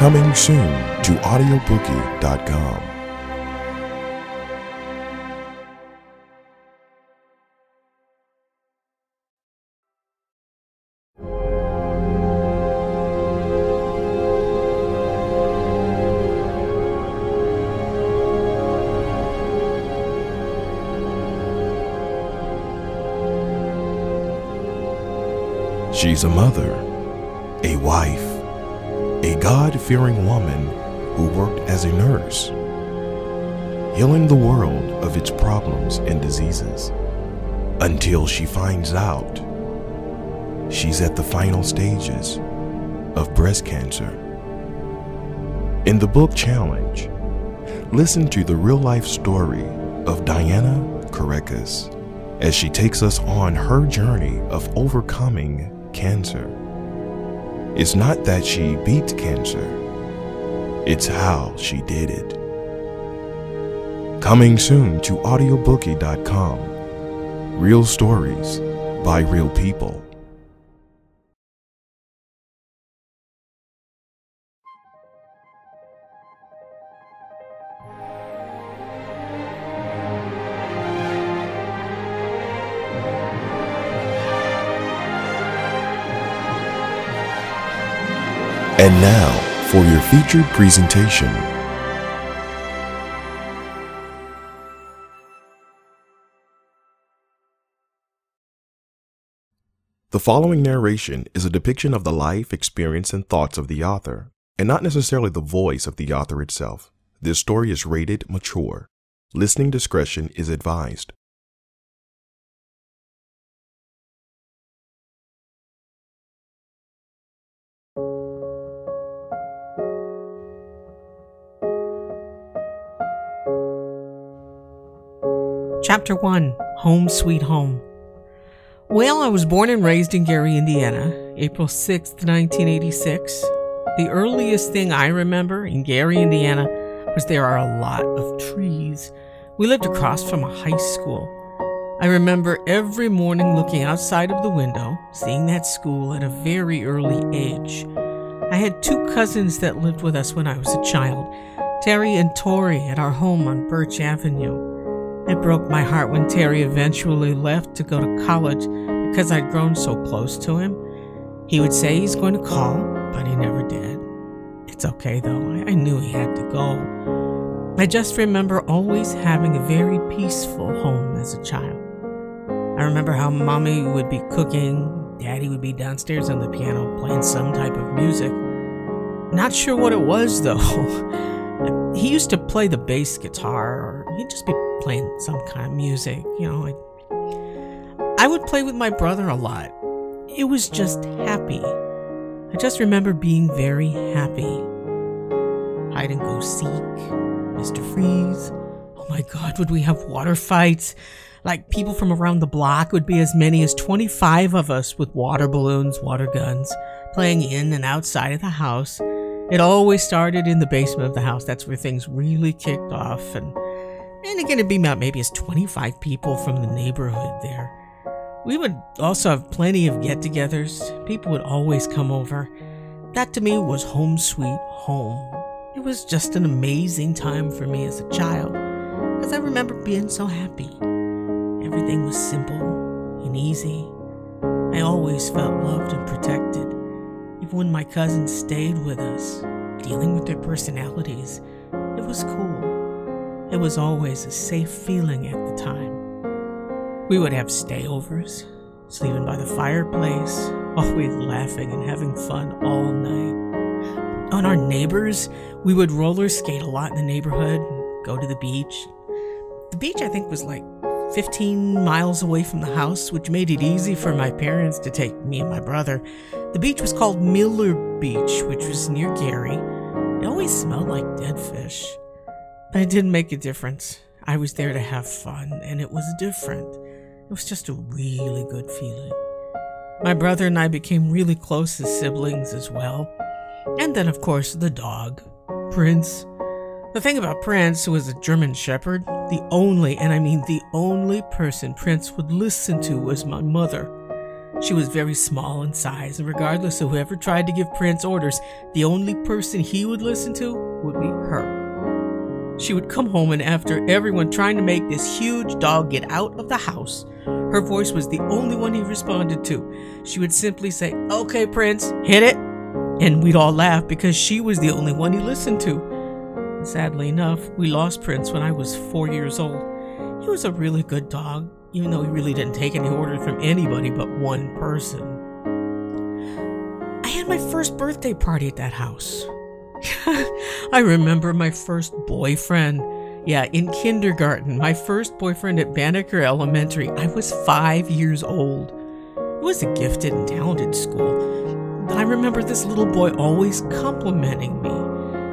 Coming soon to audiobookey.com. She's a mother, a wife, a God-fearing woman who worked as a nurse, healing the world of its problems and diseases, until she finds out she's at the final stages of breast cancer. In the book Challenge, listen to the real-life story of Diana Caracas as she takes us on her journey of overcoming cancer. It's not that she beat cancer, it's how she did it. Coming soon to audiobookey.com. Real stories by real people. And now, for your featured presentation. The following narration is a depiction of the life, experience, and thoughts of the author, and not necessarily the voice of the author itself. This story is rated mature. Listening discretion is advised. Chapter 1, Home Sweet Home. Well, I was born and raised in Gary, Indiana, April 6th, 1986. The earliest thing I remember in Gary, Indiana, was there are a lot of trees. We lived across from a high school. I remember every morning looking outside of the window, seeing that school at a very early age. I had two cousins that lived with us when I was a child, Terry and Tori, at our home on Birch Avenue. It broke my heart when Terry eventually left to go to college because I'd grown so close to him. He would say he's going to call, but he never did. It's okay though, I knew he had to go. I just remember always having a very peaceful home as a child. I remember how Mommy would be cooking, Daddy would be downstairs on the piano playing some type of music. Not sure what it was though. He used to play the bass guitar, or he'd just be playing some kind of music, you know. I would play with my brother a lot. It was just happy. I just remember being very happy. Hide and go seek, Mr. Freeze. Oh my God, would we have water fights? Like people from around the block would be as many as 25 of us with water balloons, water guns, playing in and outside of the house. It always started in the basement of the house. That's where things really kicked off. And again, it'd be about maybe as 25 people from the neighborhood there. We would also have plenty of get-togethers. People would always come over. That to me was home sweet home. It was just an amazing time for me as a child, because I remember being so happy. Everything was simple and easy. I always felt loved and protected. Even when my cousins stayed with us, dealing with their personalities, it was cool. It was always a safe feeling at the time. We would have stayovers, sleeping by the fireplace, always laughing and having fun all night. On our neighbors, we would roller skate a lot in the neighborhood, go to the beach. The beach, I think, was like 15 miles away from the house, which made it easy for my parents to take me and my brother. The beach was called Miller Beach, which was near Gary. It always smelled like dead fish. But it didn't make a difference. I was there to have fun, and it was different. It was just a really good feeling. My brother and I became really close as siblings as well. And then, of course, the dog, Prince. The thing about Prince, who was a German Shepherd, the only, and I mean the only person Prince would listen to was my mother. She was very small in size, and regardless of whoever tried to give Prince orders, the only person he would listen to would be her. She would come home, and after everyone trying to make this huge dog get out of the house, her voice was the only one he responded to. She would simply say, "Okay, Prince, hit it." And we'd all laugh because she was the only one he listened to. And sadly enough, we lost Prince when I was 4 years old. He was a really good dog, even though he really didn't take any orders from anybody but one person. I had my first birthday party at that house. I remember my first boyfriend. Yeah, in kindergarten, my first boyfriend at Banneker Elementary. I was 5 years old. It was a gifted and talented school. I remember this little boy always complimenting me.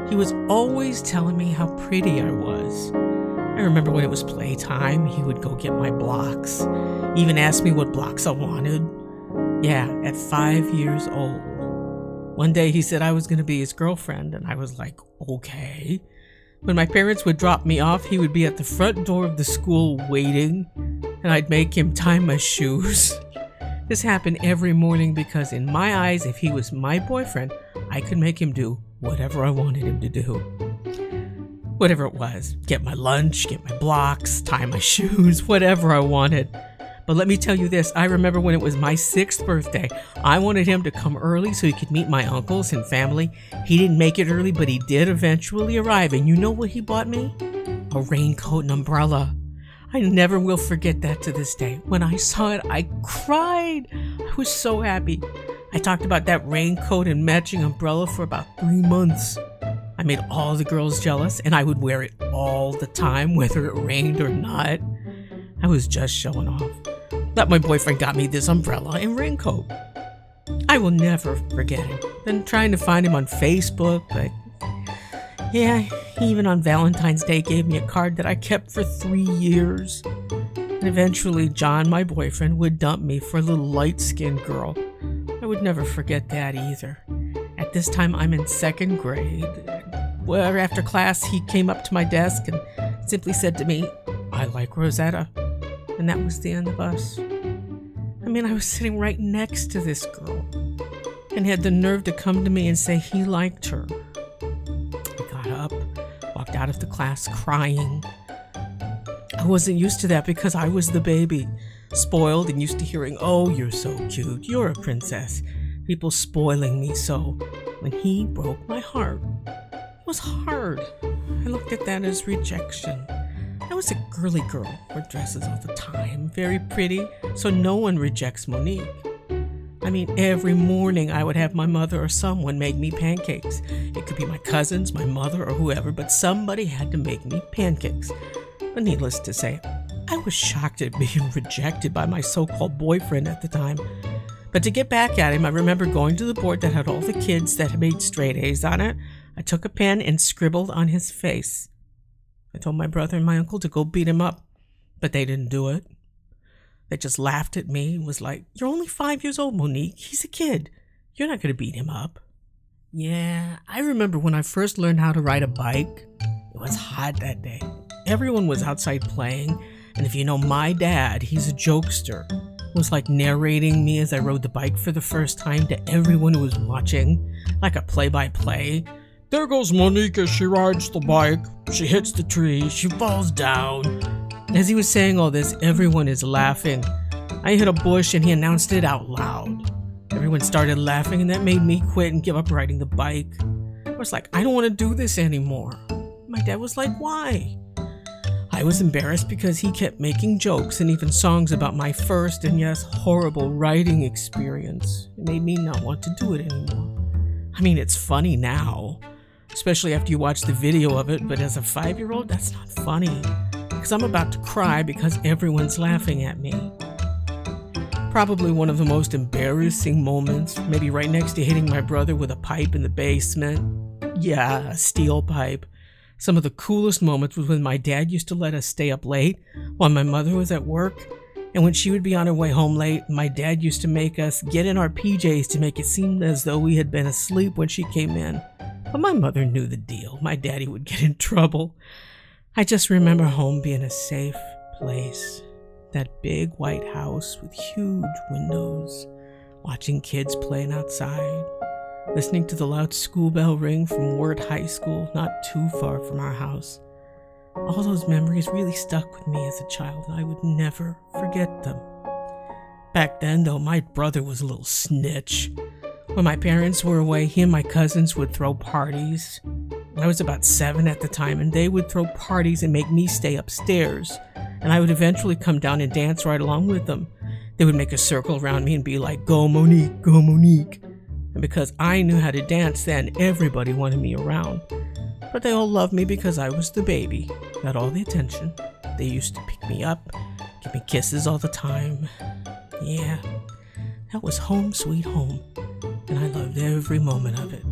He was always telling me how pretty I was. I remember when it was playtime, he would go get my blocks. He even asked me what blocks I wanted. Yeah, at 5 years old. One day he said I was going to be his girlfriend, and I was like, okay. When my parents would drop me off, he would be at the front door of the school waiting, and I'd make him tie my shoes. This happened every morning because in my eyes, if he was my boyfriend, I could make him do whatever I wanted him to do. Whatever it was, get my lunch, get my blocks, tie my shoes, whatever I wanted. But let me tell you this, I remember when it was my 6th birthday, I wanted him to come early so he could meet my uncles and family. He didn't make it early, but he did eventually arrive. And you know what he bought me? A raincoat and umbrella. I never will forget that to this day. When I saw it, I cried. I was so happy. I talked about that raincoat and matching umbrella for about 3 months. I made all the girls jealous, and I would wear it all the time, whether it rained or not. I was just showing off. But my boyfriend got me this umbrella and raincoat. I will never forget him. Then trying to find him on Facebook, but yeah, he even on Valentine's Day gave me a card that I kept for 3 years. And eventually John, my boyfriend, would dump me for a little light-skinned girl. I would never forget that either. At this time, I'm in 2nd grade. Well, after class, he came up to my desk and simply said to me, "I like Rosetta." And that was the end of us. I mean, I was sitting right next to this girl and had the nerve to come to me and say he liked her. I got up, walked out of the class crying. I wasn't used to that because I was the baby, spoiled and used to hearing, "Oh, you're so cute, you're a princess." People spoiling me so. When he broke my heart, it was hard. I looked at that as rejection. I was a girly girl, wore dresses all the time, very pretty, so no one rejects Monique. I mean, every morning I would have my mother or someone make me pancakes. It could be my cousins, my mother, or whoever, but somebody had to make me pancakes. But needless to say, I was shocked at being rejected by my so-called boyfriend at the time. But to get back at him, I remember going to the board that had all the kids that had made straight A's on it. I took a pen and scribbled on his face. I told my brother and my uncle to go beat him up, but they didn't do it. They just laughed at me and was like, "You're only 5 years old, Monique. He's a kid. You're not going to beat him up." Yeah, I remember when I first learned how to ride a bike. It was hot that day. Everyone was outside playing, and if you know my dad, he's a jokester. It was like narrating me as I rode the bike for the first time to everyone who was watching, like a play-by-play. "There goes Monique as she rides the bike. She hits the tree. She falls down." As he was saying all this, everyone is laughing. I hit a bush and he announced it out loud. Everyone started laughing and that made me quit and give up riding the bike. I was like, I don't want to do this anymore. My dad was like, "Why?" I was embarrassed because he kept making jokes and even songs about my first and yes, horrible riding experience. It made me not want to do it anymore. I mean, it's funny now, especially after you watch the video of it, but as a 5-year-old, that's not funny, because I'm about to cry because everyone's laughing at me. Probably one of the most embarrassing moments, maybe right next to hitting my brother with a pipe in the basement. Yeah, a steel pipe. Some of the coolest moments was when my dad used to let us stay up late while my mother was at work, and when she would be on her way home late, my dad used to make us get in our PJs to make it seem as though we had been asleep when she came in. But my mother knew the deal. My daddy would get in trouble. I just remember home being a safe place. That big white house with huge windows. watching kids playing outside, listening to the loud school bell ring from Ward High School, not too far from our house. All those memories really stuck with me as a child, and I would never forget them. Back then, though, my brother was a little snitch. When my parents were away, he and my cousins would throw parties. I was about 7 at the time, and they would throw parties and make me stay upstairs, and I would eventually come down and dance right along with them. They would make a circle around me and be like, "Go Monique, go Monique." And because I knew how to dance then, everybody wanted me around. But they all loved me because I was the baby, got all the attention. They used to pick me up, give me kisses all the time. Yeah, that was home sweet home, and I loved every moment of it.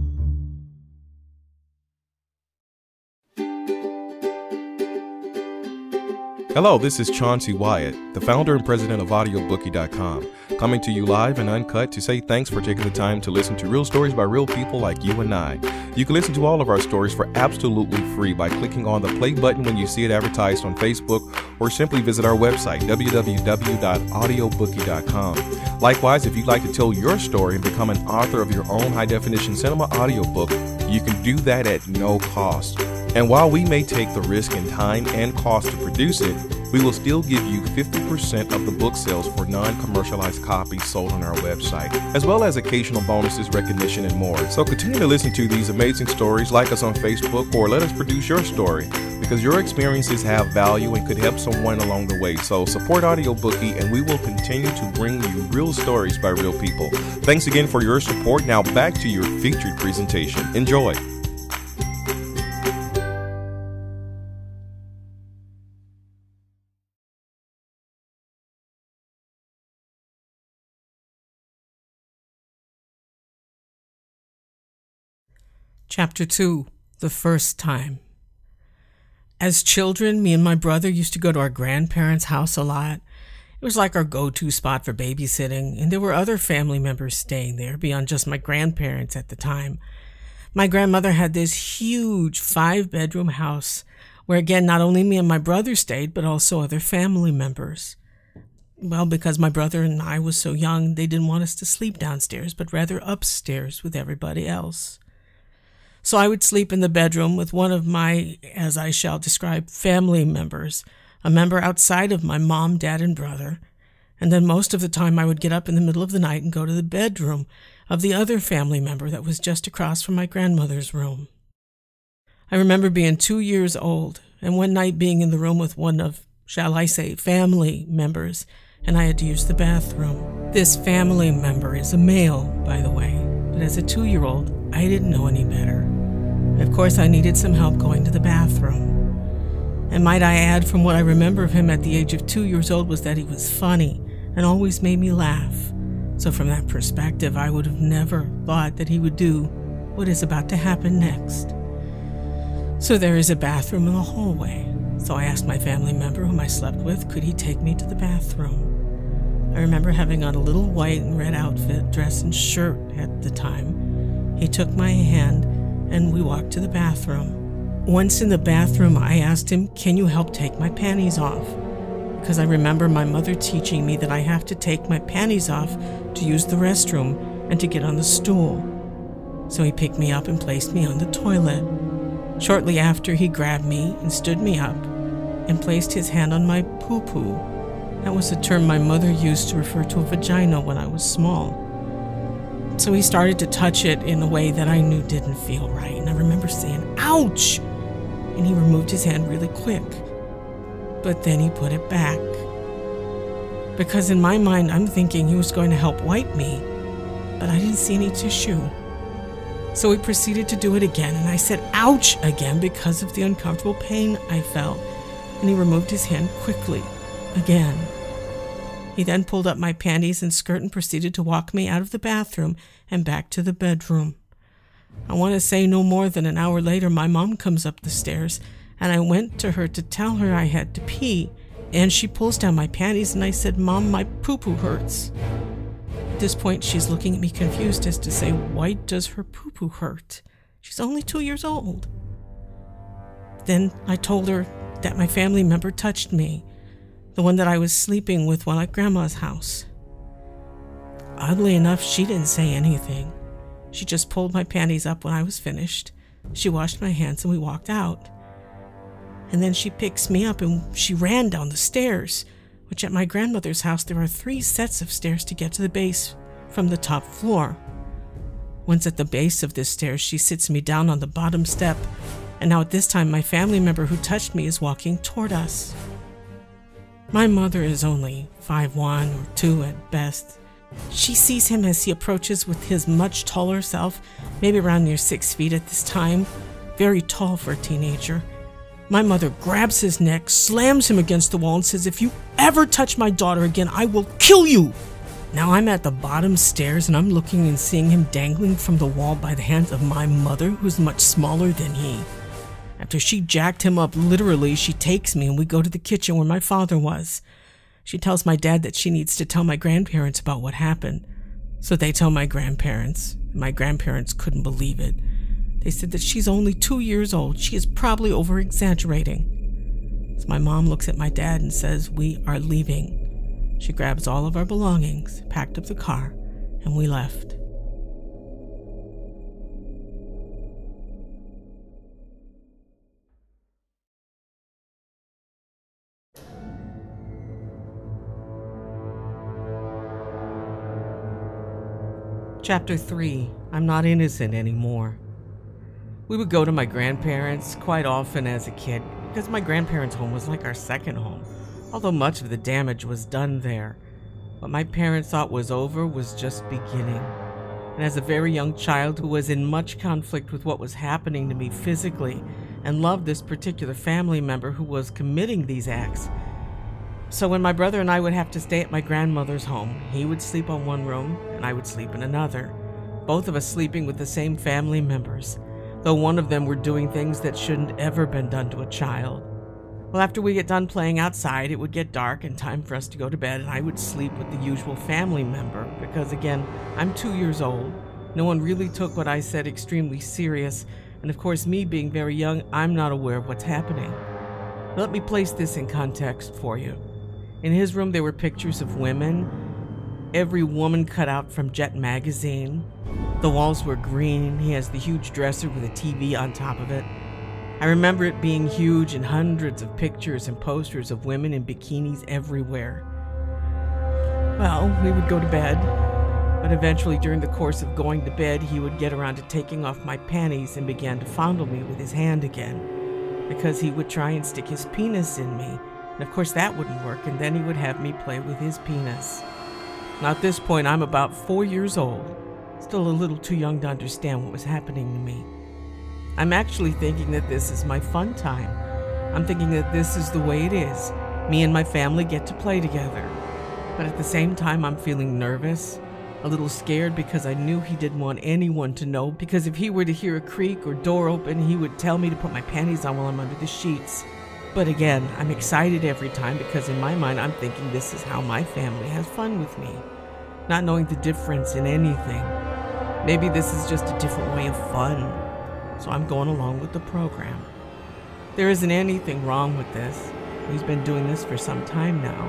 Hello, this is Chauncey Wyatt, the founder and president of audiobookey.com, coming to you live and uncut to say thanks for taking the time to listen to real stories by real people like you and I. You can listen to all of our stories for absolutely free by clicking on the play button when you see it advertised on Facebook, or simply visit our website, www.audiobookey.com. Likewise, if you'd like to tell your story and become an author of your own high-definition cinema audiobook, you can do that at no cost. And while we may take the risk in time and cost to produce it, we will still give you 50% of the book sales for non-commercialized copies sold on our website, as well as occasional bonuses, recognition, and more. So continue to listen to these amazing stories, like us on Facebook, or let us produce your story, because your experiences have value and could help someone along the way. So support Audiobookie, and we will continue to bring you real stories by real people. Thanks again for your support. Now back to your featured presentation. Enjoy. Chapter 2, The First Time. As children, me and my brother used to go to our grandparents' house a lot. It was like our go-to spot for babysitting, and there were other family members staying there beyond just my grandparents at the time. My grandmother had this huge 5-bedroom house where, again, not only me and my brother stayed, but also other family members. Well, because my brother and I was so young, they didn't want us to sleep downstairs, but rather upstairs with everybody else. So I would sleep in the bedroom with one of my, as I shall describe, family members, a member outside of my mom, dad, and brother. And then most of the time I would get up in the middle of the night and go to the bedroom of the other family member that was just across from my grandmother's room. I remember being 2 years old and one night being in the room with one of, shall I say, family members, and I had to use the bathroom. This family member is a male, by the way, but as a 2-year-old, I didn't know any better. Of course, I needed some help going to the bathroom. And might I add, from what I remember of him at the age of 2 years old, was that he was funny and always made me laugh. So from that perspective, I would have never thought that he would do what is about to happen next. So there is a bathroom in the hallway. So I asked my family member whom I slept with, could he take me to the bathroom? I remember having on a little white and red outfit, dress and shirt at the time. He took my hand and we walked to the bathroom. Once in the bathroom, I asked him, can you help take my panties off? Because I remember my mother teaching me that I have to take my panties off to use the restroom and to get on the stool. So he picked me up and placed me on the toilet. Shortly after, he grabbed me and stood me up and placed his hand on my poo-poo. That was a term my mother used to refer to a vagina when I was small. So he started to touch it in a way that I knew didn't feel right. And I remember saying, ouch! And he removed his hand really quick. But then he put it back. Because in my mind, I'm thinking he was going to help wipe me, but I didn't see any tissue. So he proceeded to do it again, and I said, ouch, again, because of the uncomfortable pain I felt. And he removed his hand quickly, again. He then pulled up my panties and skirt and proceeded to walk me out of the bathroom and back to the bedroom. I want to say no more than an hour later, my mom comes up the stairs, and I went to her to tell her I had to pee, and she pulls down my panties, and I said, Mom, my poo-poo hurts. At this point, she's looking at me confused as to say, why does her poo-poo hurt? She's only 2 years old. Then I told her that my family member touched me, the one that I was sleeping with while at Grandma's house. Oddly enough, she didn't say anything. She just pulled my panties up when I was finished. She washed my hands and we walked out. And then she picks me up and she ran down the stairs, which at my grandmother's house there are 3 sets of stairs to get to the base from the top floor. Once at the base of this stairs, she sits me down on the bottom step, and now at this time my family member who touched me is walking toward us. My mother is only 5'1" or 2 at best. She sees him as he approaches with his much taller self, maybe around near 6 feet at this time, very tall for a teenager. My mother grabs his neck, slams him against the wall and says, "If you ever touch my daughter again, I will kill you." Now I'm at the bottom stairs and I'm looking and seeing him dangling from the wall by the hands of my mother, who's much smaller than he. After she jacked him up literally, she takes me and we go to the kitchen where my father was. She tells my dad that she needs to tell my grandparents about what happened. So they tell my grandparents. My grandparents couldn't believe it. They said that she's only 2 years old. She is probably over-exaggerating. So my mom looks at my dad and says, "We are leaving." She grabs all of our belongings, packed up the car, and we left. Chapter 3. I'm not innocent anymore. We would go to my grandparents quite often as a kid because my grandparents' home was like our second home, although much of the damage was done there. What my parents thought was over was just beginning. And as a very young child who was in much conflict with what was happening to me physically and loved this particular family member who was committing these acts, so when my brother and I would have to stay at my grandmother's home, he would sleep on one room and I would sleep in another, both of us sleeping with the same family members, though one of them were doing things that shouldn't ever been done to a child. Well, after we get done playing outside, it would get dark and time for us to go to bed, and I would sleep with the usual family member because, again, I'm 2 years old. No one really took what I said extremely serious, and of course, me being very young, I'm not aware of what's happening. Let me place this in context for you. In his room, there were pictures of women, every woman cut out from Jet magazine. The walls were green. He has the huge dresser with a TV on top of it. I remember it being huge and hundreds of pictures and posters of women in bikinis everywhere. Well, we would go to bed, but eventually during the course of going to bed, he would get around to taking off my panties and began to fondle me with his hand again, because he would try and stick his penis in me. And of course that wouldn't work, and then he would have me play with his penis. Now at this point, I'm about 4 years old, still a little too young to understand what was happening to me. I'm actually thinking that this is my fun time. I'm thinking that this is the way it is. Me and my family get to play together. But at the same time, I'm feeling nervous, a little scared because I knew he didn't want anyone to know, because if he were to hear a creak or door open, he would tell me to put my panties on while I'm under the sheets. But again, I'm excited every time because in my mind, I'm thinking this is how my family has fun with me, not knowing the difference in anything. Maybe this is just a different way of fun, so I'm going along with the program. There isn't anything wrong with this. He's been doing this for some time now.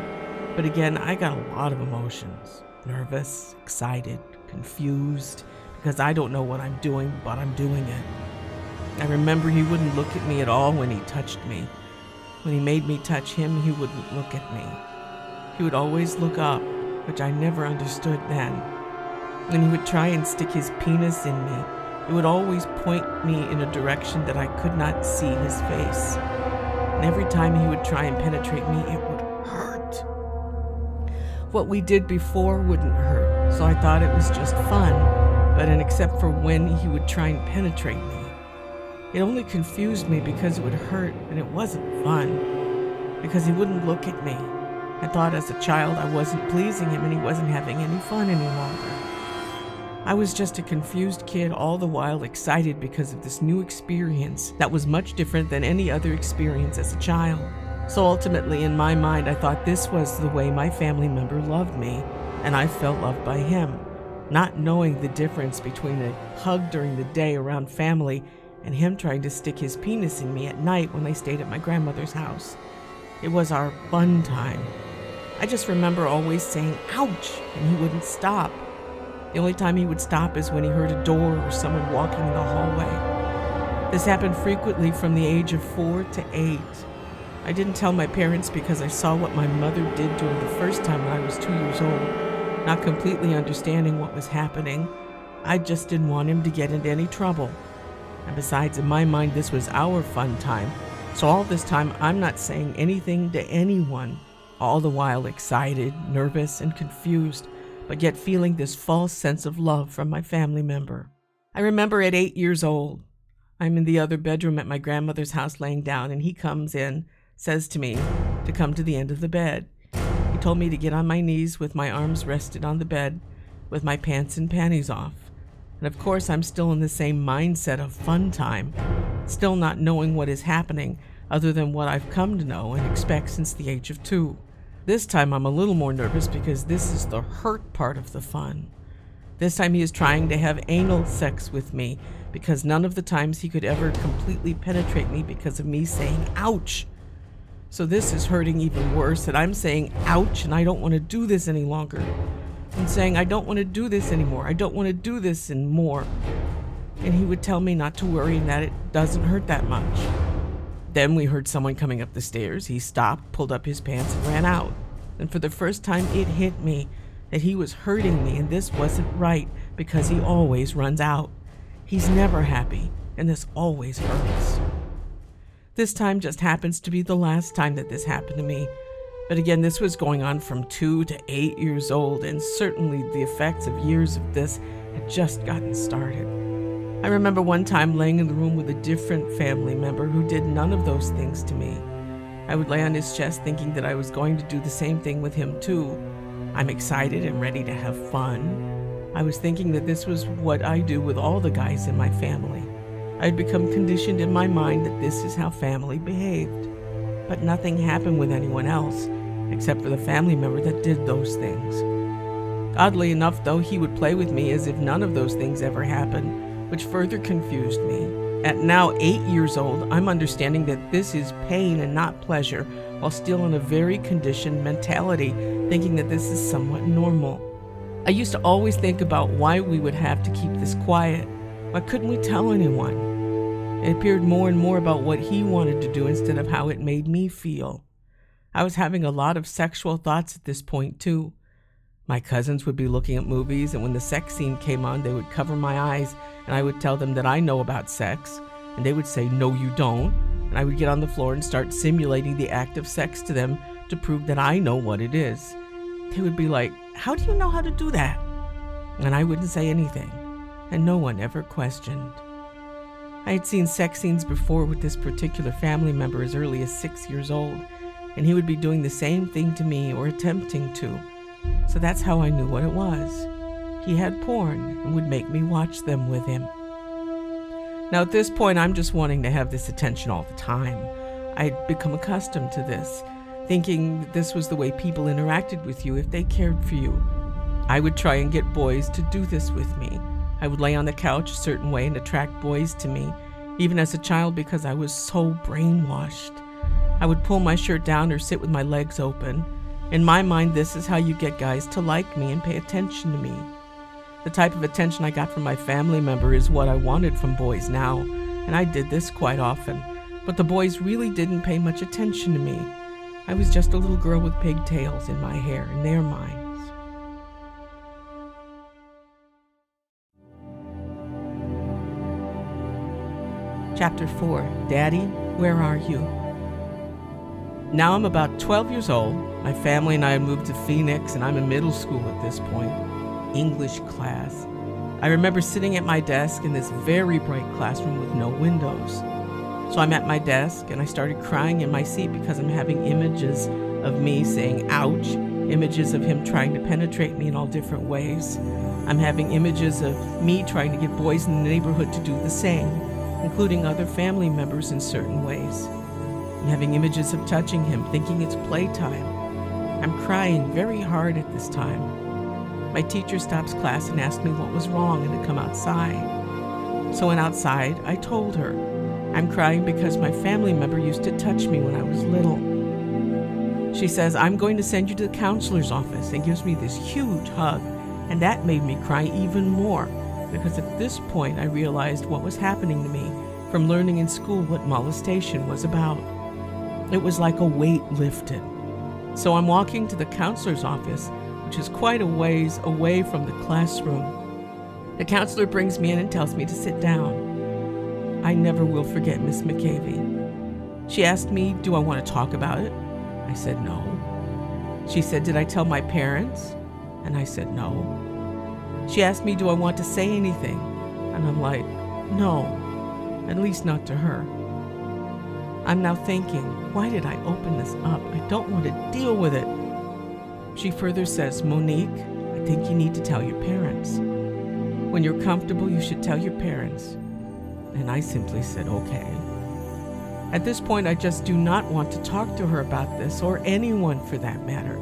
But again, I got a lot of emotions. Nervous, excited, confused, because I don't know what I'm doing, but I'm doing it. I remember he wouldn't look at me at all when he touched me. When he made me touch him, he wouldn't look at me. He would always look up, which I never understood then. When he would try and stick his penis in me, it would always point me in a direction that I could not see his face. And every time he would try and penetrate me, it would hurt. What we did before wouldn't hurt, so I thought it was just fun, but except for when he would try and penetrate me. It only confused me because it would hurt, and it wasn't fun, because he wouldn't look at me. I thought as a child I wasn't pleasing him and he wasn't having any fun any longer. I was just a confused kid, all the while excited because of this new experience that was much different than any other experience as a child. So ultimately, in my mind, I thought this was the way my family member loved me, and I felt loved by him, not knowing the difference between a hug during the day around family and him trying to stick his penis in me at night when I stayed at my grandmother's house. It was our fun time. I just remember always saying, "Ouch," and he wouldn't stop. The only time he would stop is when he heard a door or someone walking in the hallway. This happened frequently from the age of 4 to 8. I didn't tell my parents because I saw what my mother did to him the first time when I was 2 years old, not completely understanding what was happening. I just didn't want him to get into any trouble. And besides, in my mind, this was our fun time. So all this time, I'm not saying anything to anyone, all the while excited, nervous, and confused, but yet feeling this false sense of love from my family member. I remember at 8 years old, I'm in the other bedroom at my grandmother's house laying down, and he comes in, says to me to come to the end of the bed. He told me to get on my knees with my arms rested on the bed, with my pants and panties off. And of course, I'm still in the same mindset of fun time, still not knowing what is happening other than what I've come to know and expect since the age of 2. This time I'm a little more nervous because this is the hurt part of the fun. This time he is trying to have anal sex with me because none of the times he could ever completely penetrate me because of me saying ouch. So this is hurting even worse, that I'm saying ouch and I don't want to do this any longer. I'm saying I don't want to do this anymore. I don't want to do this anymore. And he would tell me not to worry and that it doesn't hurt that much. Then we heard someone coming up the stairs. He stopped, pulled up his pants, and ran out. And for the first time, it hit me that he was hurting me, and this wasn't right because he always runs out. He's never happy, and this always hurts. This time just happens to be the last time that this happened to me. But again, this was going on from 2 to 8 years old, and certainly the effects of years of this had just gotten started. I remember one time laying in the room with a different family member who did none of those things to me. I would lay on his chest thinking that I was going to do the same thing with him too. I'm excited and ready to have fun. I was thinking that this was what I do with all the guys in my family. I had become conditioned in my mind that this is how family behaved. But nothing happened with anyone else, except for the family member that did those things. Oddly enough, though, he would play with me as if none of those things ever happened, which further confused me. At now 8 years old, I'm understanding that this is pain and not pleasure, while still in a very conditioned mentality, thinking that this is somewhat normal. I used to always think about why we would have to keep this quiet. Why couldn't we tell anyone? It appeared more and more about what he wanted to do instead of how it made me feel. I was having a lot of sexual thoughts at this point, too. My cousins would be looking at movies, and when the sex scene came on, they would cover my eyes, and I would tell them that I know about sex, and they would say, "No, you don't," and I would get on the floor and start simulating the act of sex to them to prove that I know what it is. They would be like, "How do you know how to do that?" And I wouldn't say anything, and no one ever questioned. I had seen sex scenes before with this particular family member as early as 6 years old, and he would be doing the same thing to me or attempting to. So that's how I knew what it was. He had porn and would make me watch them with him. Now at this point, I'm just wanting to have this attention all the time. I had become accustomed to this, thinking that this was the way people interacted with you if they cared for you. I would try and get boys to do this with me. I would lay on the couch a certain way and attract boys to me, even as a child, because I was so brainwashed. I would pull my shirt down or sit with my legs open. In my mind, this is how you get guys to like me and pay attention to me. The type of attention I got from my family member is what I wanted from boys now, and I did this quite often. But the boys really didn't pay much attention to me. I was just a little girl with pigtails in my hair in their minds. Chapter 4, Daddy, Where Are You? Now I'm about 12 years old. My family and I had moved to Phoenix, and I'm in middle school at this point. English class. I remember sitting at my desk in this very bright classroom with no windows. So I'm at my desk, and I started crying in my seat because I'm having images of me saying ouch, images of him trying to penetrate me in all different ways. I'm having images of me trying to get boys in the neighborhood to do the same, including other family members in certain ways. I'm having images of touching him, thinking it's playtime. I'm crying very hard at this time. My teacher stops class and asks me what was wrong and to come outside. So when outside, I told her. I'm crying because my family member used to touch me when I was little. She says, "I'm going to send you to the counselor's office," and gives me this huge hug And that made me cry even more, because at this point I realized what was happening to me from learning in school what molestation was about. It was like a weight lifted. So I'm walking to the counselor's office, which is quite a ways away from the classroom. The counselor brings me in and tells me to sit down. I never will forget Miss McCavey. She asked me, do I want to talk about it? I said no. She said, did I tell my parents? And I said no. She asked me, do I want to say anything? And I'm like, no, at least not to her. I'm now thinking, why did I open this up? I don't want to deal with it. She further says, Monique, I think you need to tell your parents. When you're comfortable, you should tell your parents. And I simply said, okay. At this point, I just do not want to talk to her about this, or anyone for that matter.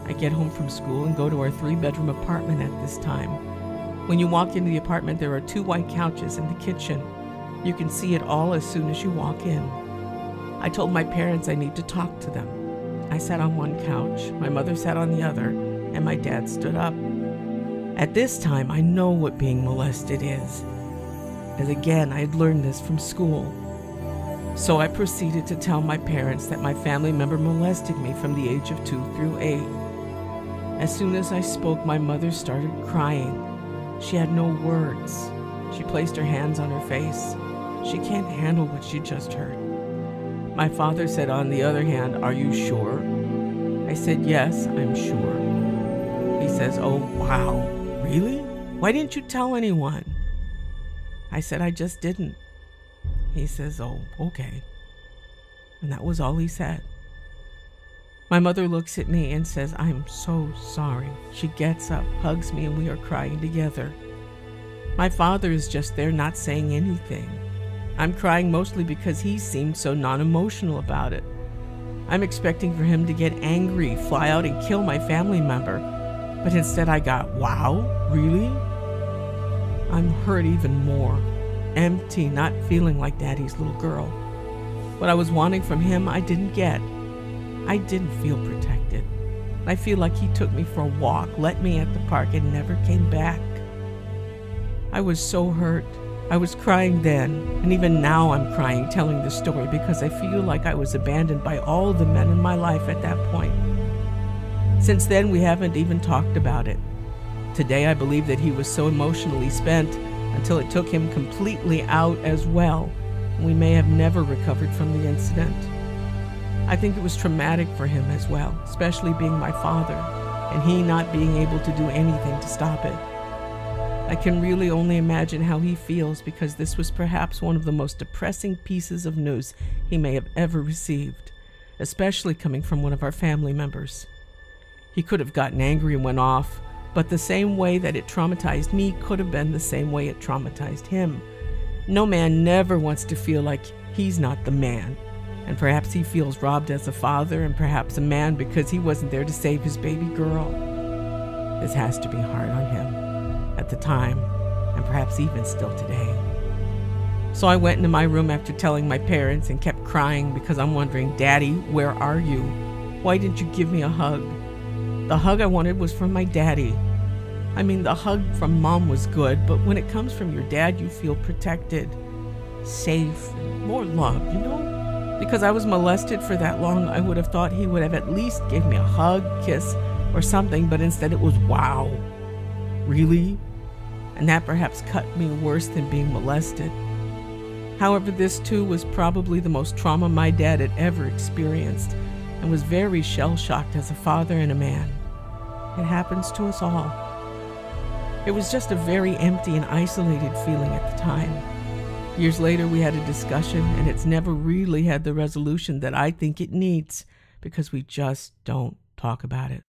I get home from school and go to our 3-bedroom apartment at this time. When you walk into the apartment, there are 2 white couches in the kitchen. You can see it all as soon as you walk in. I told my parents I need to talk to them. I sat on one couch, my mother sat on the other, and my dad stood up. At this time, I know what being molested is, as again, I had learned this from school. So I proceeded to tell my parents that my family member molested me from the age of 2 through 8. As soon as I spoke, my mother started crying. She had no words. She placed her hands on her face. She can't handle what she just heard. My father said, on the other hand, are you sure? I said, yes, I'm sure. He says, oh, wow, really? Why didn't you tell anyone? I said, I just didn't. He says, oh, okay. And that was all he said. My mother looks at me and says, I'm so sorry. She gets up, hugs me, and we are crying together. My father is just there not saying anything. I'm crying mostly because he seemed so non-emotional about it. I'm expecting for him to get angry, fly out and kill my family member. But instead I got, wow, really? I'm hurt even more. Empty, not feeling like Daddy's little girl. What I was wanting from him, I didn't get. I didn't feel protected. I feel like he took me for a walk, let me at the park, and never came back. I was so hurt. I was crying then, and even now I'm crying telling the story because I feel like I was abandoned by all the men in my life at that point. Since then, we haven't even talked about it. Today, I believe that he was so emotionally spent until it took him completely out as well, and we may have never recovered from the incident. I think it was traumatic for him as well, especially being my father, and he not being able to do anything to stop it. I can really only imagine how he feels because this was perhaps one of the most depressing pieces of news he may have ever received, especially coming from one of our family members. He could have gotten angry and went off, but the same way that it traumatized me could have been the same way it traumatized him. No man never wants to feel like he's not the man, and perhaps he feels robbed as a father and perhaps a man because he wasn't there to save his baby girl. This has to be hard on him at the time, and perhaps even still today. So I went into my room after telling my parents and kept crying because I'm wondering, Daddy, where are you? Why didn't you give me a hug? The hug I wanted was from my daddy. I mean, the hug from Mom was good, but when it comes from your dad, you feel protected, safe, more love, you know? Because I was molested for that long, I would have thought he would have at least gave me a hug, kiss, or something, but instead it was, wow, really? And that perhaps cut me worse than being molested. However, this too was probably the most trauma my dad had ever experienced and was very shell-shocked as a father and a man. It happens to us all. It was just a very empty and isolated feeling at the time. Years later, we had a discussion, and it's never really had the resolution that I think it needs because we just don't talk about it.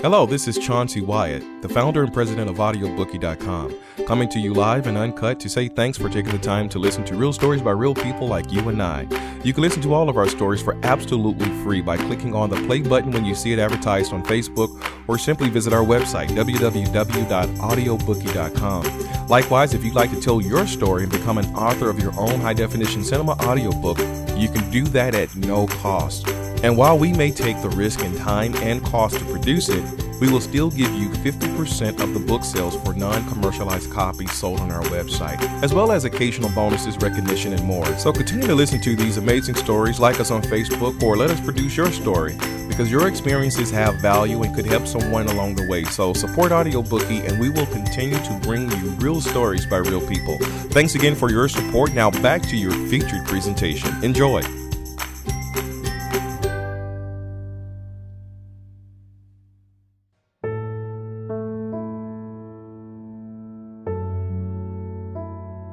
Hello, this is Chauncey Wyatt, the founder and president of audiobookey.com, coming to you live and uncut to say thanks for taking the time to listen to real stories by real people like you and I. You can listen to all of our stories for absolutely free by clicking on the play button when you see it advertised on Facebook, or simply visit our website, www.audiobookey.com. Likewise, if you'd like to tell your story and become an author of your own high-definition cinema audiobook, you can do that at no cost. And while we may take the risk in time and cost to produce it, we will still give you 50% of the book sales for non-commercialized copies sold on our website, as well as occasional bonuses, recognition, and more. So continue to listen to these amazing stories, like us on Facebook, or let us produce your story, because your experiences have value and could help someone along the way. So support Audiobookie, and we will continue to bring you real stories by real people. Thanks again for your support. Now back to your featured presentation. Enjoy.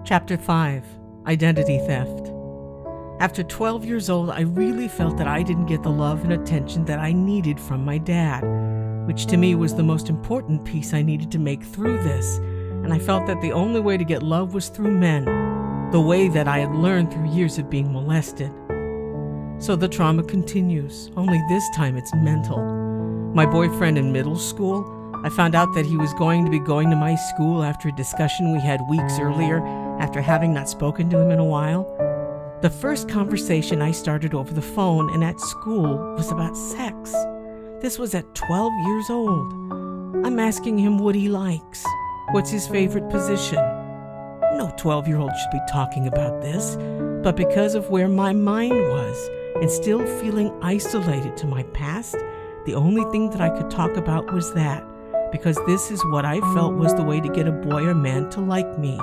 Chapter 5, Identity Theft. After 12 years old, I really felt that I didn't get the love and attention that I needed from my dad, which to me was the most important piece I needed to make through this, and I felt that the only way to get love was through men, the way that I had learned through years of being molested. So the trauma continues, only this time it's mental. My boyfriend in middle school, I found out that he was going to be going to my school after a discussion we had weeks earlier, after having not spoken to him in a while. The first conversation I started over the phone and at school was about sex. This was at 12 years old. I'm asking him what he likes. What's his favorite position? No 12-year-old should be talking about this, but because of where my mind was and still feeling isolated to my past, the only thing that I could talk about was that, because this is what I felt was the way to get a boy or man to like me.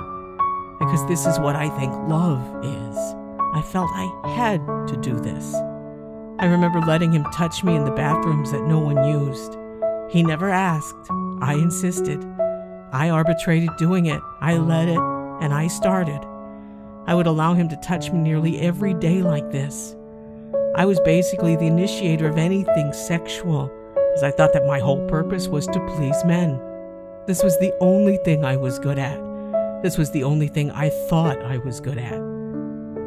Because this is what I think love is. I felt I had to do this. I remember letting him touch me in the bathrooms that no one used. He never asked. I insisted. I arbitrated doing it. I led it, and I started. I would allow him to touch me nearly every day like this. I was basically the initiator of anything sexual, as I thought that my whole purpose was to please men. This was the only thing I was good at. This was the only thing I thought I was good at.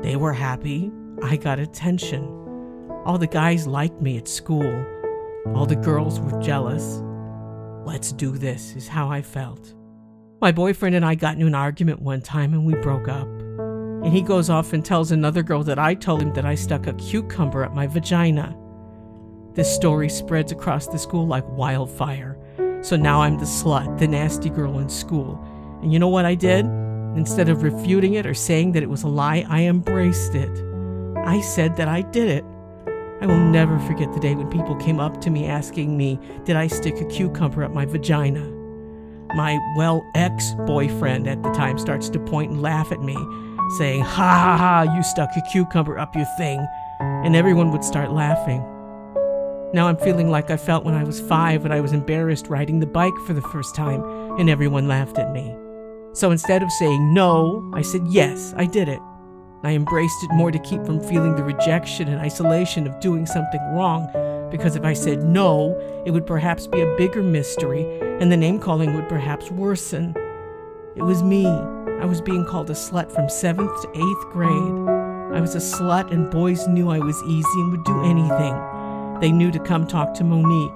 They were happy. I got attention. All the guys liked me at school. All the girls were jealous. Let's do this, is how I felt. My boyfriend and I got into an argument one time and we broke up. And he goes off and tells another girl that I told him that I stuck a cucumber up my vagina. This story spreads across the school like wildfire. So now I'm the slut, the nasty girl in school. And you know what I did? Instead of refuting it or saying that it was a lie, I embraced it. I said that I did it. I will never forget the day when people came up to me asking me, did I stick a cucumber up my vagina? My, ex-boyfriend at the time starts to point and laugh at me, saying, ha ha ha, you stuck a cucumber up your thing. And everyone would start laughing. Now I'm feeling like I felt when I was 5 when I was embarrassed riding the bike for the first time and everyone laughed at me. So instead of saying no, I said yes, I did it. I embraced it more to keep from feeling the rejection and isolation of doing something wrong, because if I said no, it would perhaps be a bigger mystery and the name-calling would perhaps worsen. It was me. I was being called a slut from 7th to 8th grade. I was a slut and boys knew I was easy and would do anything. They knew to come talk to Monique.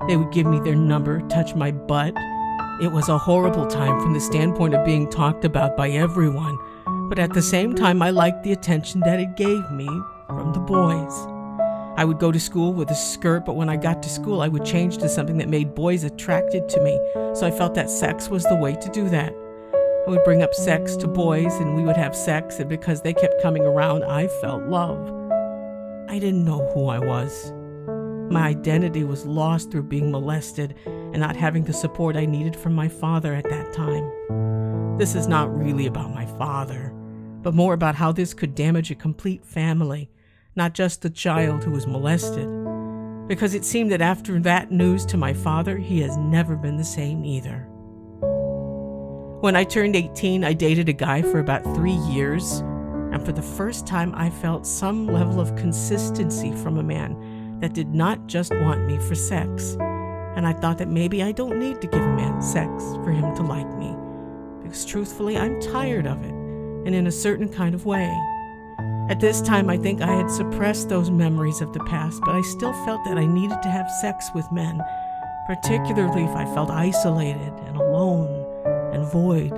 They would give me their number, touch my butt. It was a horrible time from the standpoint of being talked about by everyone, but at the same time I liked the attention that it gave me from the boys. I would go to school with a skirt, but when I got to school I would change to something that made boys attracted to me, so I felt that sex was the way to do that. I would bring up sex to boys and we would have sex, and because they kept coming around, I felt love. I didn't know who I was. My identity was lost through being molested and not having the support I needed from my father at that time. This is not really about my father, but more about how this could damage a complete family, not just the child who was molested. Because it seemed that after that news to my father, he has never been the same either. When I turned 18, I dated a guy for about 3 years, and for the first time I felt some level of consistency from a man that did not just want me for sex. And I thought that maybe I don't need to give a man sex for him to like me, because truthfully I'm tired of it, and in a certain kind of way. At this time I think I had suppressed those memories of the past, but I still felt that I needed to have sex with men, particularly if I felt isolated and alone and void.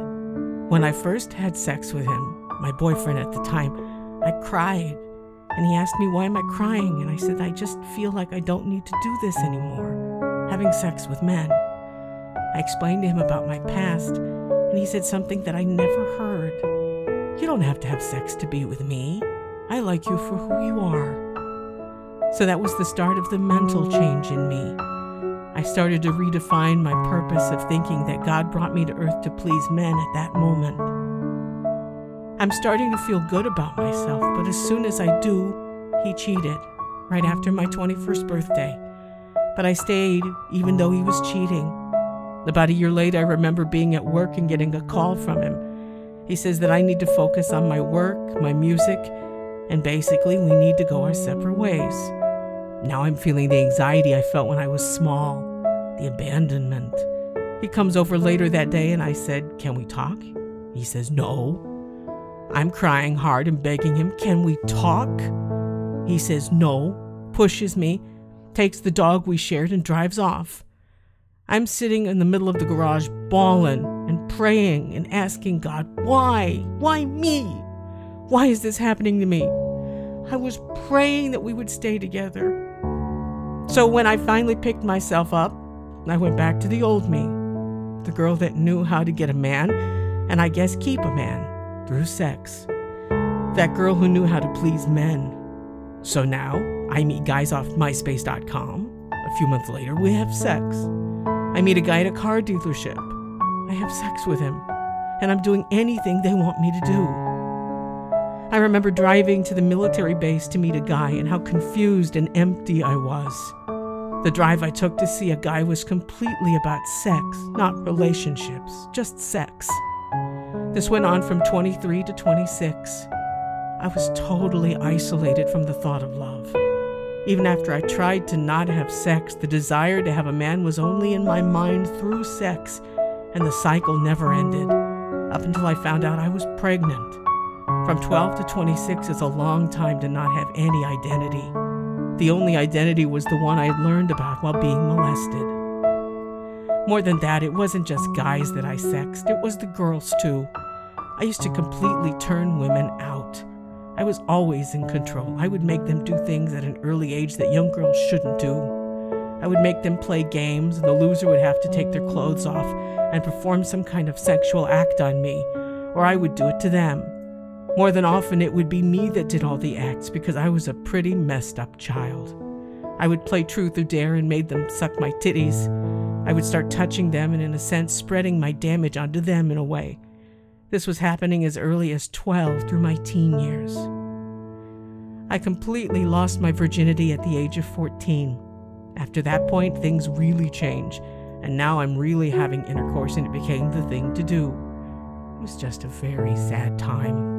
When I first had sex with him, my boyfriend at the time, I cried. And he asked me, why am I crying? And I said, I just feel like I don't need to do this anymore, having sex with men. I explained to him about my past, and he said something that I never heard. You don't have to have sex to be with me. I like you for who you are. So that was the start of the mental change in me. I started to redefine my purpose of thinking that God brought me to earth to please men at that moment. I'm starting to feel good about myself, but as soon as I do, he cheated, right after my 21st birthday. But I stayed, even though he was cheating. About a year later, I remember being at work and getting a call from him. He says that I need to focus on my work, my music, and basically we need to go our separate ways. Now I'm feeling the anxiety I felt when I was small, the abandonment. He comes over later that day and I said, can we talk? He says, no. I'm crying hard and begging him, can we talk? He says no, pushes me, takes the dog we shared and drives off. I'm sitting in the middle of the garage bawling and praying and asking God, why? Why me? Why is this happening to me? I was praying that we would stay together. So when I finally picked myself up, I went back to the old me, the girl that knew how to get a man, and I guess keep a man, through sex. That girl who knew how to please men. So now, I meet guys off myspace.com. A few months later, we have sex. I meet a guy at a car dealership. I have sex with him, and I'm doing anything they want me to do. I remember driving to the military base to meet a guy and how confused and empty I was. The drive I took to see a guy was completely about sex, not relationships, just sex. This went on from 23 to 26. I was totally isolated from the thought of love. Even after I tried to not have sex, the desire to have a man was only in my mind through sex, and the cycle never ended, up until I found out I was pregnant. From 12 to 26 is a long time to not have any identity. The only identity was the one I had learned about while being molested. More than that, it wasn't just guys that I sexed, it was the girls too. I used to completely turn women out. I was always in control. I would make them do things at an early age that young girls shouldn't do. I would make them play games, and the loser would have to take their clothes off and perform some kind of sexual act on me, or I would do it to them. More than often, it would be me that did all the acts because I was a pretty messed up child. I would play truth or dare and made them suck my titties. I would start touching them and, in a sense, spreading my damage onto them in a way. This was happening as early as 12 through my teen years. I completely lost my virginity at the age of 14. After that point, things really changed, and now I'm really having intercourse, and it became the thing to do. It was just a very sad time.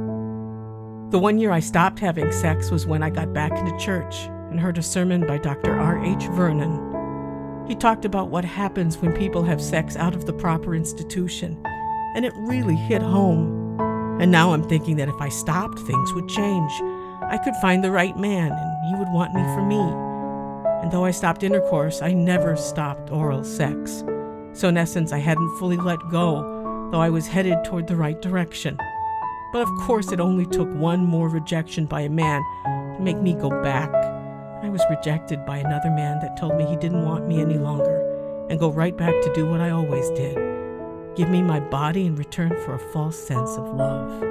The 1 year I stopped having sex was when I got back into church and heard a sermon by Dr. R.H. Vernon. He talked about what happens when people have sex out of the proper institution, and it really hit home. And now I'm thinking that if I stopped, things would change. I could find the right man, and he would want me for me. And though I stopped intercourse, I never stopped oral sex. So in essence, I hadn't fully let go, though I was headed toward the right direction. But of course, it only took one more rejection by a man to make me go back. I was rejected by another man that told me he didn't want me any longer, and go right back to do what I always did. Give me my body in return for a false sense of love.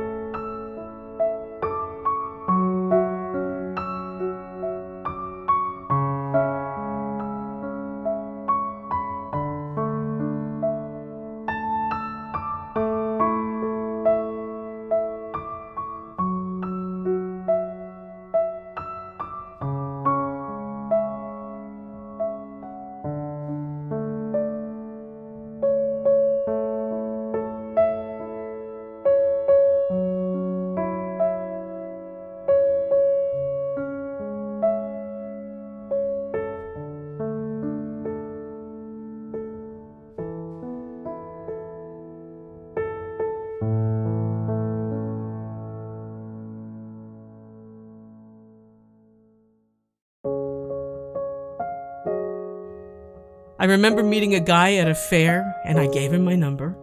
I remember meeting a guy at a fair, and I gave him my number.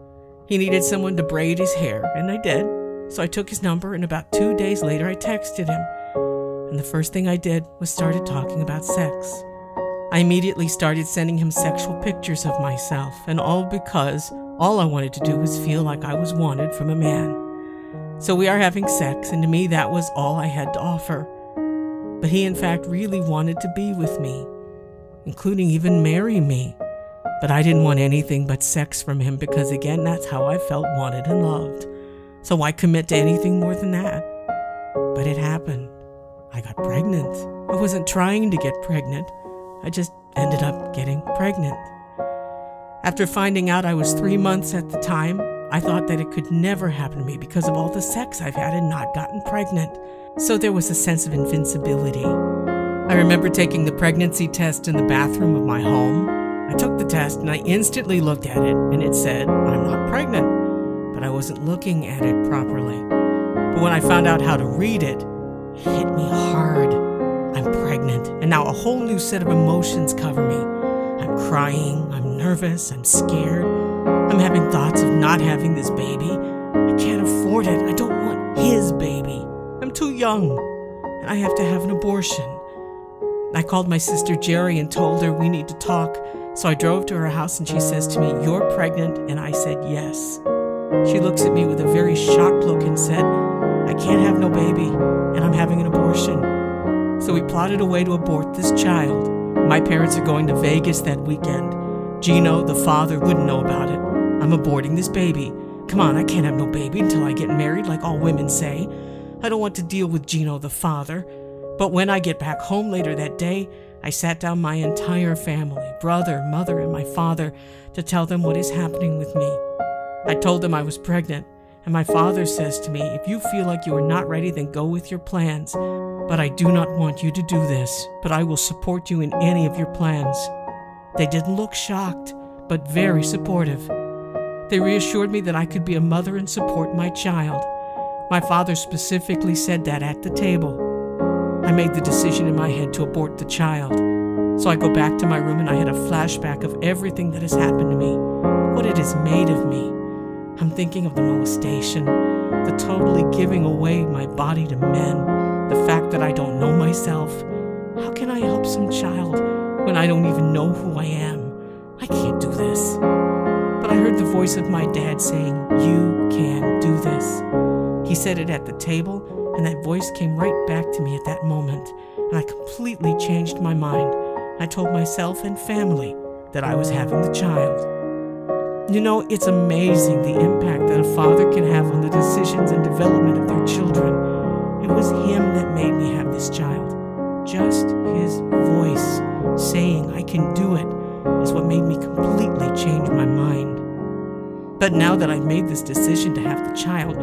He needed someone to braid his hair, and I did. So I took his number, and about 2 days later I texted him. and the first thing I did was started talking about sex. I immediately started sending him sexual pictures of myself, and all because all I wanted to do was feel like I was wanted from a man. So we are having sex, and to me that was all I had to offer. But he in fact really wanted to be with me, including even marry me. But I didn't want anything but sex from him because, again, that's how I felt wanted and loved. So why commit to anything more than that? But it happened. I got pregnant. I wasn't trying to get pregnant. I just ended up getting pregnant. After finding out I was 3 months at the time, I thought that it could never happen to me because of all the sex I've had and not gotten pregnant. So there was a sense of invincibility. I remember taking the pregnancy test in the bathroom of my home. I took the test and I instantly looked at it and it said, I'm not pregnant, but I wasn't looking at it properly. But when I found out how to read it, it hit me hard. I'm pregnant, and now a whole new set of emotions cover me. I'm crying, I'm nervous, I'm scared. I'm having thoughts of not having this baby. I can't afford it. I don't want his baby. I'm too young, and I have to have an abortion. I called my sister Jerry and told her we need to talk. So I drove to her house and she says to me, you're pregnant, and I said yes. She looks at me with a very shocked look and said, I can't have no baby, and I'm having an abortion. So we plotted a way to abort this child. My parents are going to Vegas that weekend. Gino, the father, wouldn't know about it. I'm aborting this baby. Come on, I can't have no baby until I get married, like all women say. I don't want to deal with Gino, the father. But when I get back home later that day, I sat down my entire family, brother, mother, and my father, to tell them what is happening with me. I told them I was pregnant, and my father says to me, if you feel like you are not ready, then go with your plans. But I do not want you to do this, but I will support you in any of your plans. They didn't look shocked, but very supportive. They reassured me that I could be a mother and support my child. My father specifically said that at the table. I made the decision in my head to abort the child. So I go back to my room and I had a flashback of everything that has happened to me, what it has made of me. I'm thinking of the molestation, the totally giving away my body to men, the fact that I don't know myself. How can I help some child when I don't even know who I am? I can't do this. But I heard the voice of my dad saying, you can do this. He said it at the table, and that voice came right back to me at that moment, and I completely changed my mind. I told myself and family that I was having the child. You know, it's amazing the impact that a father can have on the decisions and development of their children. It was him that made me have this child. Just his voice saying I can do it is what made me completely change my mind. But now that I've made this decision to have the child,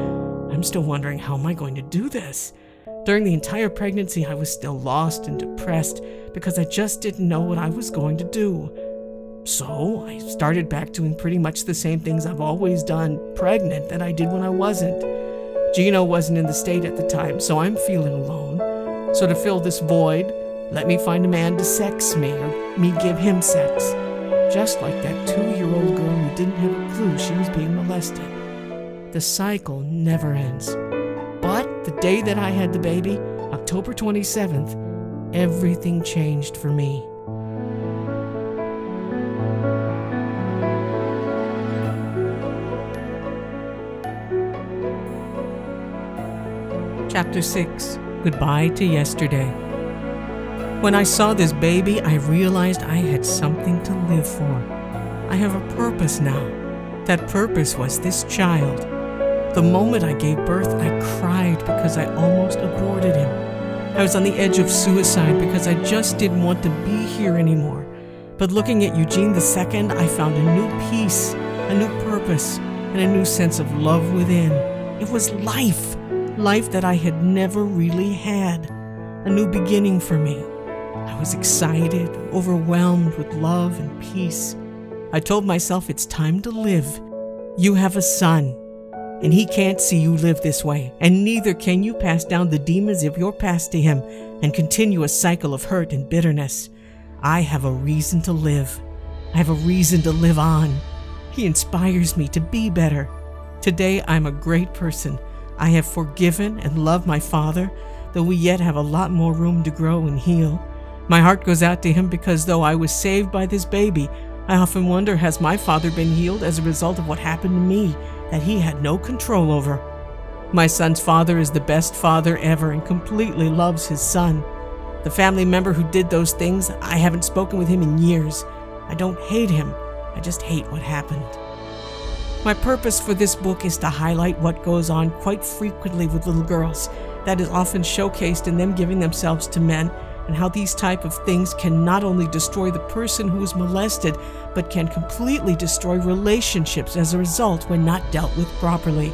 I'm still wondering, how am I going to do this? During the entire pregnancy, I was still lost and depressed because I just didn't know what I was going to do. So I started back doing pretty much the same things I've always done pregnant that I did when I wasn't. Gino wasn't in the state at the time, so I'm feeling alone. So to fill this void, let me find a man to sex me or me give him sex. Just like that 2-year-old girl who didn't have a clue she was being molested. The cycle never ends. But the day that I had the baby, October 27th, everything changed for me. Chapter 6. Goodbye to Yesterday. When I saw this baby, I realized I had something to live for. I have a purpose now. That purpose was this child. The moment I gave birth, I cried because I almost aborted him. I was on the edge of suicide because I just didn't want to be here anymore. But looking at Eugene II, I found a new peace, a new purpose, and a new sense of love within. It was life. Life that I had never really had. A new beginning for me. I was excited, overwhelmed with love and peace. I told myself it's time to live. You have a son, and he can't see you live this way, and neither can you pass down the demons of your past to him and continue a cycle of hurt and bitterness. I have a reason to live. I have a reason to live on. He inspires me to be better. Today I'm a great person. I have forgiven and loved my father, though we yet have a lot more room to grow and heal. My heart goes out to him because though I was saved by this baby, I often wonder, has my father been healed as a result of what happened to me that he had no control over? My son's father is the best father ever and completely loves his son. The family member who did those things, I haven't spoken with him in years. I don't hate him, I just hate what happened. My purpose for this book is to highlight what goes on quite frequently with little girls, that is often showcased in them giving themselves to men, and how these type of things can not only destroy the person who is molested, but can completely destroy relationships as a result when not dealt with properly.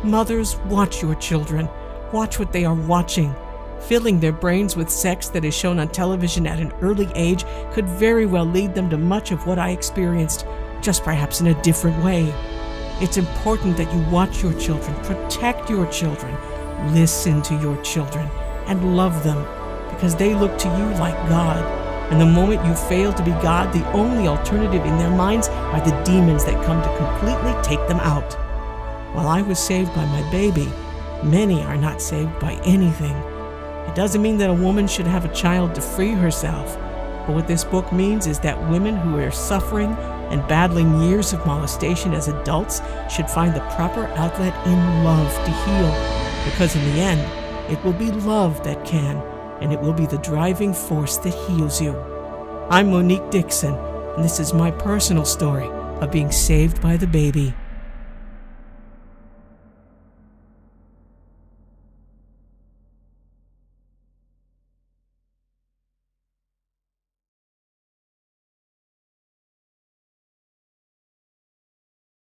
Mothers, watch your children. Watch what they are watching. Filling their brains with sex that is shown on television at an early age could very well lead them to much of what I experienced, just perhaps in a different way. It's important that you watch your children, protect your children, listen to your children, and love them, because they look to you like God. And the moment you fail to be God, the only alternative in their minds are the demons that come to completely take them out. While I was saved by my baby, many are not saved by anything. It doesn't mean that a woman should have a child to free herself, but what this book means is that women who are suffering and battling years of molestation as adults should find the proper outlet in love to heal, because in the end, it will be love that can, and it will be the driving force that heals you. I'm Monique Dixon, and this is my personal story of being saved by the baby.